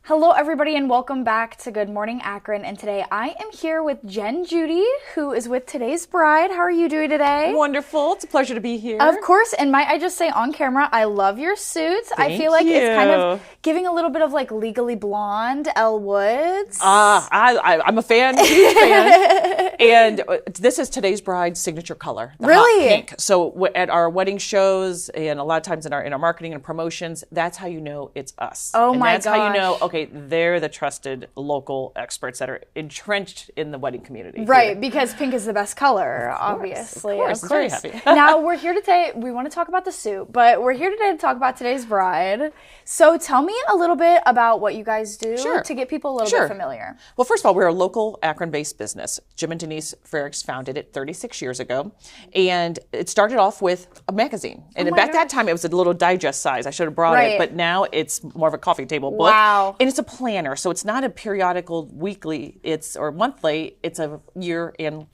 Hello everybody and welcome back to Good Morning Akron, and today I am here with Judy, who is with today's bride. How are you doing today? Wonderful. It's a pleasure to be here. Of course, and might I just say on camera, I love your suits. I feel like it's kind of giving a little bit of like Legally Blonde, Elle Woods. I'm a fan, huge fan. And this is today's bride's signature color, the really? hot pink. So at our wedding shows and a lot of times in our marketing and promotions, that's how you know it's us. Oh my gosh. That's how you know, okay, they're the trusted local experts that are entrenched in the wedding community. Right, here. because pink is the best color, obviously. Of course. Very happy. Now, we're here today, we want to talk about the suit, but we're here today to talk about today's bride. So tell me a little bit about what you guys do to get people a little bit familiar. Well, first of all, we're a local Akron-based business. Jim and Denise Frericks founded it 36 years ago, and it started off with a magazine. And back that time, it was a little digest size. I should have brought it, but now it's more of a coffee table book. Wow. And it's a planner, so it's not a periodical weekly or monthly. It's a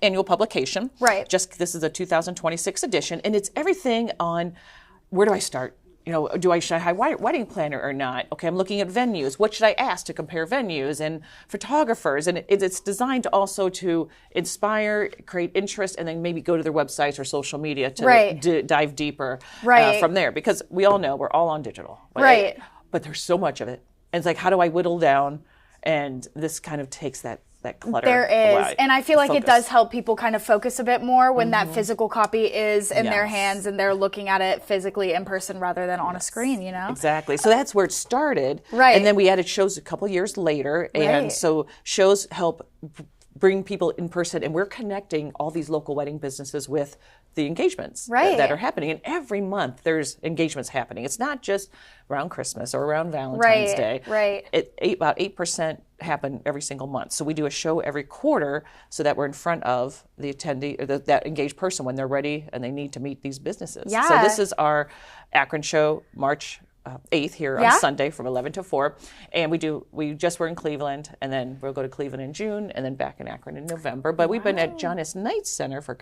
annual publication. Right. This is a 2026 edition, and it's everything on where do I start? You know, should I hire a wedding planner or not? Okay, I'm looking at venues. What should I ask to compare venues and photographers? And it's designed also to inspire, create interest, and then maybe go to their websites or social media to dive deeper from there. Because we all know we're all on digital. Right. But there's so much of it. And it's like, how do I whittle down? And this kind of takes that clutter there is away. And I feel like it does help people kind of focus a bit more when that physical copy is in their hands and they're looking at it physically in person rather than on a screen, you know? Exactly. So that's where it started. Right. And then we added shows a couple years later. And so shows help bring people in person, and we're connecting all these local wedding businesses with the engagements that are happening. And every month there's engagements happening. It's not just around Christmas or around Valentine's Day. Right. About 8% happen every single month. So we do a show every quarter so that we're in front of the attendee, or that engaged person when they're ready and they need to meet these businesses. Yeah. So this is our Akron show, March 8th here on Sunday from 11 to 4. And we just were in Cleveland, and then we'll go to Cleveland in June and then back in Akron in November. But we've been at John S. Knight Center for,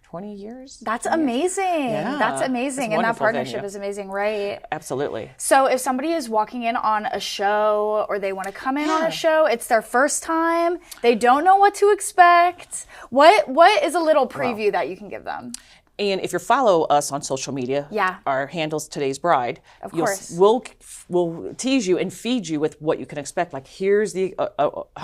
20 years? That's amazing. Yeah. That's amazing. And that partnership venue. Is amazing, right? Absolutely. So if somebody is walking in on a show or they want to come in on a show, it's their first time, they don't know what to expect. What is a little preview that you can give them? And if you follow us on social media, our handle's Today's Bride. Of course. We'll tease you and feed you with what you can expect. Like, here's the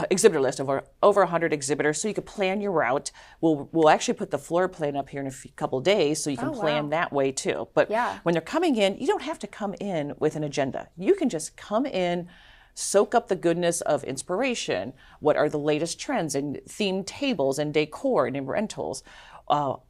exhibitor list of over 100 exhibitors, so you can plan your route. We'll actually put the floor plan up here in a couple days, so you can plan that way too. But when they're coming in, you don't have to come in with an agenda. You can just come in, soak up the goodness of inspiration. What are the latest trends in themed tables and decor and in rentals?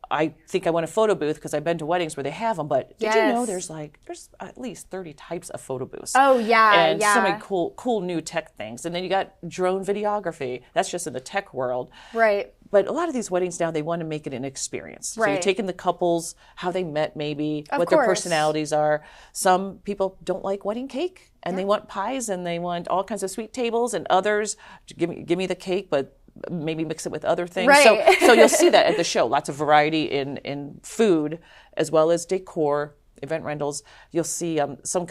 I think I want a photo booth because I've been to weddings where they have them, but did you know there's at least 30 types of photo booths? Oh, yeah, and so many cool new tech things. And then you got drone videography. That's just in the tech world. Right. But a lot of these weddings now, they want to make it an experience. Right. So you're taking the couples, how they met maybe, what their personalities are. Some people don't like wedding cake, and they want pies, and they want all kinds of sweet tables, and others, give me the cake, but maybe mix it with other things. Right. So you'll see that at the show. Lots of variety in food as well as decor, event rentals. You'll see some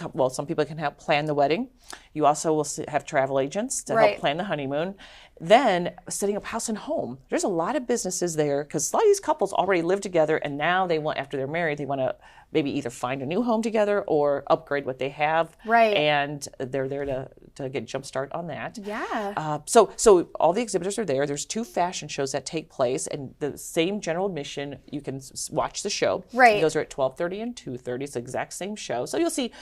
people can help plan the wedding. You also will have travel agents to help plan the honeymoon. Then setting up house and home. There's a lot of businesses there because a lot of these couples already live together, and now after they're married, they want to maybe either find a new home together or upgrade what they have. Right. And they're there to get jump start on that. Yeah. So all the exhibitors are there. There's 2 fashion shows that take place, and the same general admission. You can watch the show. Right. Those are at 12:30 and 2:30. It's the exact same show. So you'll see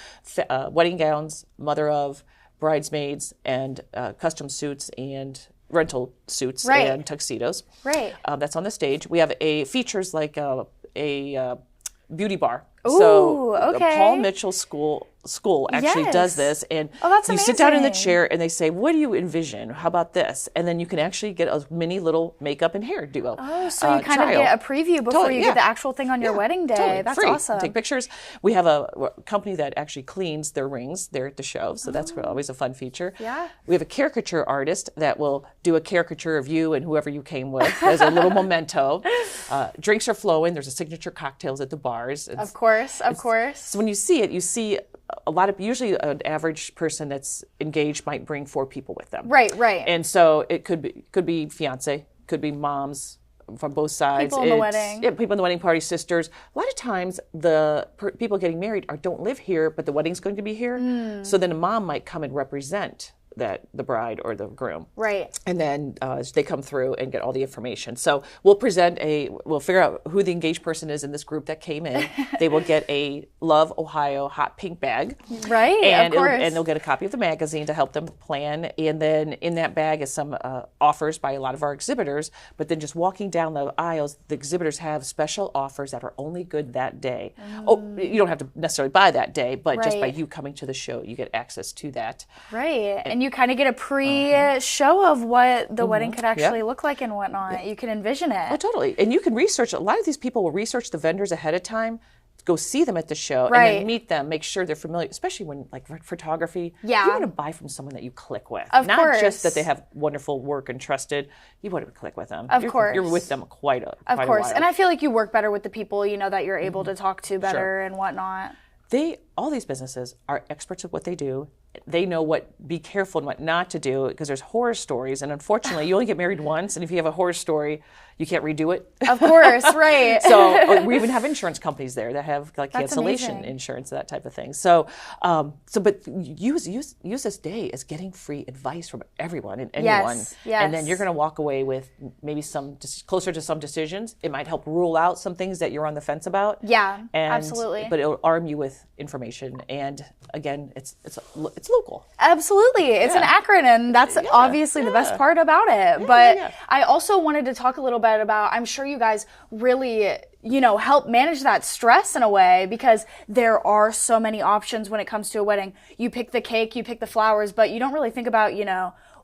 wedding gowns, mother of, bridesmaids, and custom suits and rental suits and tuxedos. Right. That's on the stage. We have features like a beauty bar Ooh, the okay. Paul Mitchell School actually does this, and that's you sit down in the amazing. chair and they say, what do you envision? How about this? And then you can actually get a mini little makeup and hair duo. Oh, so you kind of get a preview before Totally, you get the actual thing on your wedding day. Totally. That's Free. awesome. Take pictures. We have a company that actually cleans their rings there at the show, so that's always a fun feature. Yeah. We have a caricature artist that will do a caricature of you and whoever you came with as a little memento. Drinks are flowing. There's a signature cocktails at the bars. Of course. So when you see it, you see a lot of, usually an average person that's engaged might bring 4 people with them. Right. And so it could be fiance, could be moms from both sides. People in the wedding. Yeah, people in the wedding party, sisters. A lot of times the people getting married don't live here, but the wedding's going to be here. So then a mom might come and represent the bride or the groom. Right. And then they come through and get all the information. So we'll figure out who the engaged person is in this group that came in. They will get a Love Ohio hot pink bag. Right, and of course. And they'll get a copy of the magazine to help them plan. And then in that bag is some offers by a lot of our exhibitors. But then just walking down the aisles, the exhibitors have special offers that are only good that day. Oh, you don't have to necessarily buy that day, but just by you coming to the show, you get access to that. Right. And you kind of get a pre-show of what the wedding could actually look like and whatnot. You can envision it. Oh, totally. And you can research. A lot of these people will research the vendors ahead of time, go see them at the show, and then meet them, make sure they're familiar, especially when, like, photography. Yeah. You want to buy from someone that you click with. Of Not course. just that they have wonderful work and trusted. You want to click with them. Of course. You're with them quite a Of while. course. And I feel like you work better with the people, that you're able to talk to better and whatnot. All these businesses are experts at what they do. They know what be careful and what not to do, because there's horror stories, and unfortunately you only get married once, and if you have a horror story, you can't redo it. Of course, right. So we even have insurance companies there that have like That's cancellation amazing. insurance, that type of thing. So but use this day as getting free advice from everyone and anyone, Yes. and then you're going to walk away with maybe some closer to some decisions. It might help rule out some things that you're on the fence about. Yeah, absolutely. But it'll arm you with information, and again, it's local. Absolutely. It's in Akron, and that's obviously the best part about it. But I also wanted to talk a little bit about, I'm sure you guys really, help manage that stress in a way, because there are so many options when it comes to a wedding. You pick the cake, you pick the flowers, but you don't really think about,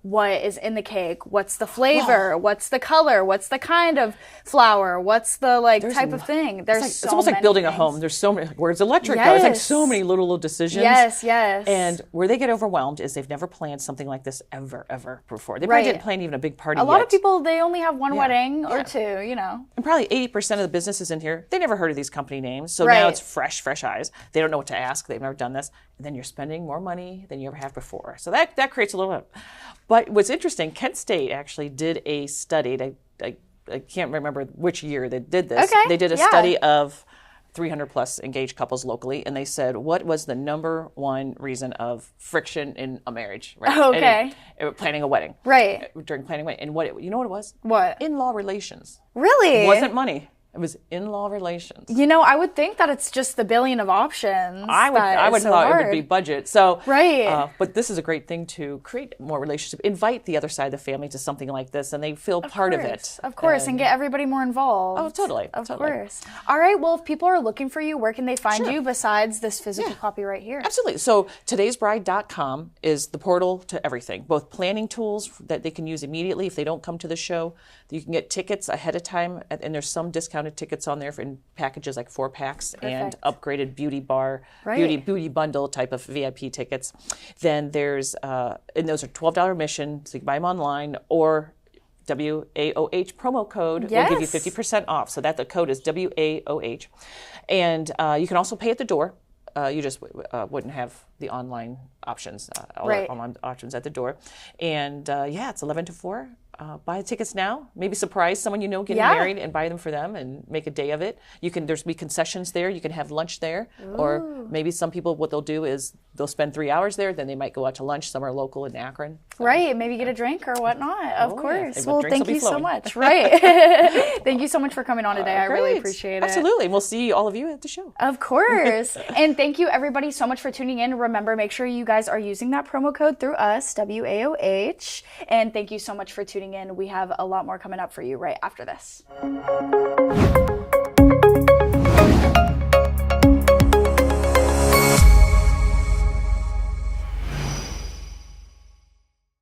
what is in the cake, what's the flavor, what's the color, what's the kind of flower, what's the type of thing. There's it's almost like building a home. There's so many, where's electric go? It's like so many little decisions. Yes. And where they get overwhelmed is they've never planned something like this ever before. They probably didn't plan even a big party A lot of people, they only have one wedding or two, And probably 80% of the businesses in here, they never heard of these company names. So now it's fresh eyes. They don't know what to ask. They've never done this. And then you're spending more money than you ever have before. So that creates a little bit. But what's interesting, Kent State actually did a study. I can't remember which year they did this. Okay, They did a study of 300 plus engaged couples locally, and they said, what was the number one reason of friction in a marriage? Right? Okay. Planning a wedding. Right. During planning a wedding. And you know what it was? What? In-law relations. Really? It wasn't money. It was in-law relations. I would think that it's just the billion of options. I would thought it would be budget. So but this is a great thing to create more relationship. Invite the other side of the family to something like this, and they feel part of it. Of course, and get everybody more involved. Oh, totally. Of course. All right. Well, if people are looking for you, where can they find you besides this physical copy right here? Absolutely. So todaysbride.com is the portal to everything, both planning tools that they can use immediately if they don't come to the show. You can get tickets ahead of time, and there's some discounted tickets on there in packages like 4-packs and upgraded beauty bar, beauty bundle type of VIP tickets. Then there's, and those are $12 admission, so you can buy them online, or WAOH promo code will give you 50% off. So the code is WAOH. And you can also pay at the door. You just wouldn't have the online options, online options at the door. And it's 11 to 4. Buy the tickets now. Maybe surprise someone getting married and buy them for them and make a day of it. There's be concessions there. You can have lunch there. Ooh. Or maybe some people, what they'll do is they'll spend 3 hours there. Then they might go out to lunch somewhere local in Akron. So. Right. Maybe get a drink or whatnot. Of course. Yeah. Well, thank you so much. Right. Thank you so much for coming on today. I really appreciate it. Absolutely. And we'll see all of you at the show. Of course. And thank you everybody so much for tuning in. Remember, make sure you guys are using that promo code through us, WAOH. And thank you so much for tuning in. We have a lot more coming up for you right after this.